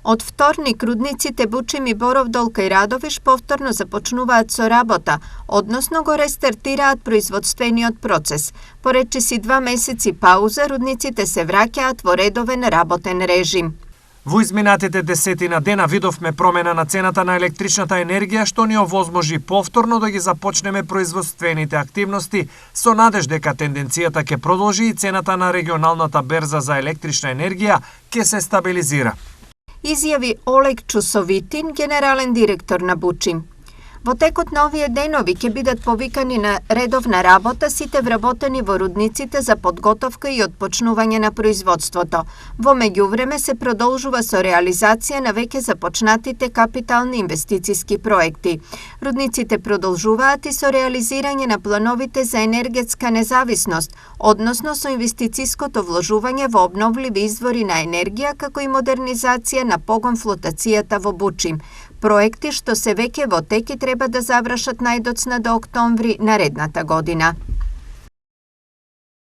Од вторник рудниците Бучим и Боровдол кај Радовиш повторно започнуваат со работа, односно го рестартираат производствениот процес. По речиси 2 месеци пауза, рудниците се враќаат во редовен работен режим. Во изминатите 10 дена видовме промена на цената на електричната енергија што ни овозможи повторно да ги започнеме производствените активности со надеж дека тенденцијата ќе продолжи и цената на регионалната берза за електрична енергија ќе се стабилизира. Изјави Олег Чусовитин, генерален директор на Бучим. Во текот на овие денови ќе бидат повикани на редовна работа сите вработени во рудниците за подготовка и отпочнување на производството. Во меѓувреме се продолжува со реализација на веќе започнатите капитални инвестициски проекти. Рудниците продолжуваат и со реализирање на плановите за енергетска независност, односно со инвестициското вложување во обновливи извори на енергија како и модернизација на погон флотацијата во Бучим. Проекти што се веќе во тек и треба да завршат најдоцна до октомври наредната година.